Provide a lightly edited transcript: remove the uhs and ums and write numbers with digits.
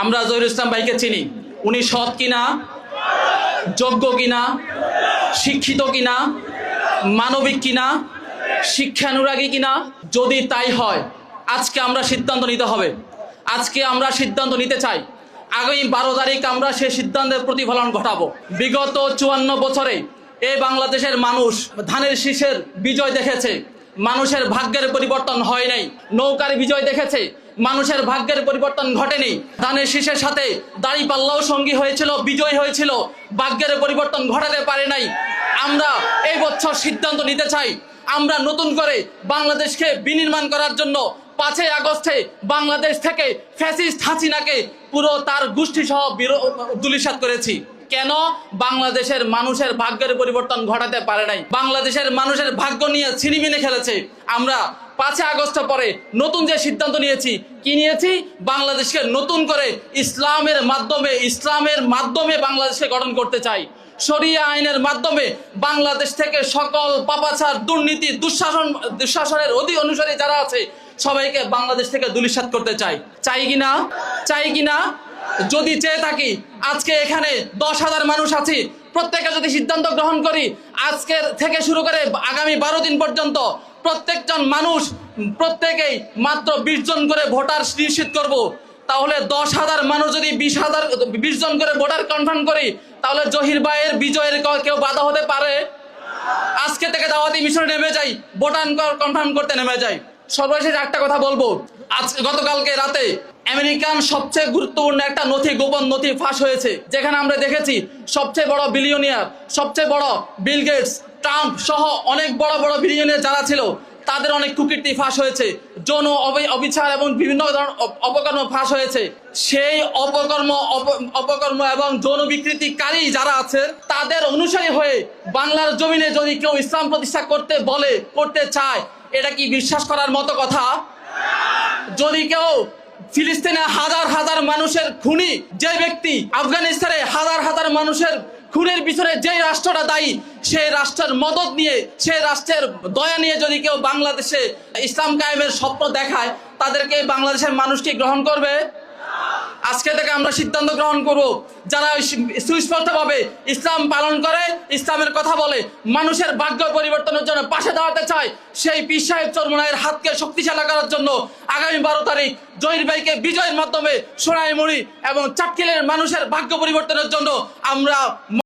আমরা জহিরুল ইসলাম ভাইকে চিনি। উনি সৎ কিনা, যোগ্য কিনা, শিক্ষিত কিনা, মানবিক কিনা, শিক্ষানুরাগী কিনা। যদি তাই হয় আজকে আমরা সিদ্ধান্ত নিতে হবে। আজকে আমরা সিদ্ধান্ত নিতে চাই, আগামী 12 তারিখ আমরা সেই সিদ্ধান্তের প্রতিফলন ঘটাবো। বিগত 54 বছরে এই বাংলাদেশের মানুষ ধানের শীষের বিজয় দেখেছে, মানুষের ভাগ্যের পরিবর্তন হয় নাই। নৌকার বিজয় দেখেছে, মানুষের ভাগ্যের পরিবর্তন ঘটেনি। ধানের শীষের সাথে দাঁড়িপাল্লাও সঙ্গী হয়েছিল, বিজয় হয়েছিল, ভাগ্যের পরিবর্তন ঘটাতে পারে নাই। আমরা এই বছর সিদ্ধান্ত নিতে চাই, আমরা নতুন করে বাংলাদেশকে বিনির্মাণ করার জন্য 5 আগস্টে বাংলাদেশ থেকে ফ্যাসিস্ট হাসিনাকে পুরো তার গোষ্ঠী সহ ধূলিসাৎ করেছি। কেন? বাংলাদেশের মানুষের ভাগ্যের পরিবর্তন ঘটাতে পারে নাই, বাংলাদেশের মানুষের ভাগ্য নিয়ে ছিনিমিনি খেলেছে। আমরা 5 আগস্টের পরে নতুন যে সিদ্ধান্ত নিয়েছি, কি নিয়েছি? বাংলাদেশকে নতুন করে ইসলামের মাধ্যমে বাংলাদেশকে গঠন করতে চাই। শরিয়া আইনের মাধ্যমে বাংলাদেশ থেকে সকল পাপাচার, দুর্নীতি, দুঃশাসনের অনুসারী যারা আছে সবাইকে বাংলাদেশ থেকে ধূলিসাৎ করতে চাই। চাই কিনা? যদি চেয়ে থাকি, আজকে এখানে 10,000 মানুষ আছি, প্রত্যেকে যদি সিদ্ধান্ত গ্রহণ করি আজকের থেকে শুরু করে আগামী 12 দিন পর্যন্ত প্রত্যেকজন মানুষ প্রত্যেকেই মাত্র 20 জন করে ভোটার নিশ্চিত করব, তাহলে 10,000 মানুষ যদি 20 জন করে ভোটার কনফার্ম করি, তাহলে জহির ভাইয়ের বিজয়ের কেউ বাধা হতে পারে? আজকে থেকে দাওয়াতি মিশনে নেমে যাই, ভোটার কনফার্ম করতে নেমে যাই। সর্বশেষ একটা কথা বলবো, গতকালকে রাতে আমেরিকান সবচেয়ে গুরুত্বপূর্ণ একটা গোপন নথি ফাঁস হয়েছে, যেখানে আমরা দেখেছি সবচেয়ে বড় বিলিয়নিয়ার, সবচেয়ে বড় বিল গেটস, ট্রাম্প সহ অনেক বড় বড় বিলিয়নিয়ার যারা ছিল তাদের অনেক কুকীর্তি ফাঁস হয়েছে, যৌন অবিচার এবং বিভিন্ন ধরনের অপকর্ম ফাঁস হয়েছে। সেই অপকর্ম এবং যৌন বিকৃতিকারী যারা আছে তাদের অনুসারী হয়ে বাংলার জমিনে যদি কেউ ইসলাম প্রতিষ্ঠা করতে চায়, এটা কি বিশ্বাস করার মতো কথা? যদি কেউ ফিলিস্তিনে হাজার হাজার মানুষের খুনি যে ব্যক্তি, আফগানিস্তানে হাজার হাজার মানুষের খুনের পিছনে যে রাষ্ট্রটা দায়ী, সেই রাষ্ট্রের মদত নিয়ে, সেই রাষ্ট্রের দয়া নিয়ে যদি কেউ বাংলাদেশে ইসলাম কায়েমের স্বপ্ন দেখায়, তাদেরকে বাংলাদেশের মানুষ কি গ্রহণ করবে? আজকে থেকে আমরা সিদ্ধান্ত গ্রহণ করব, যারা সুস্পষ্টভাবে ইসলাম পালন করে, ইসলামের কথা বলে, মানুষের ভাগ্য পরিবর্তনের জন্য পাশে দাঁড়াতে চায়, সেই পীর সাহেব চরমোনাইয়ের হাতকে শক্তিশালী করার জন্য আগামী 12 তারিখ জহির ভাইকে বিজয়ের মাধ্যমে সোনাইমুড়ি এবং চাটখিলের মানুষের ভাগ্য পরিবর্তনের জন্য আমরা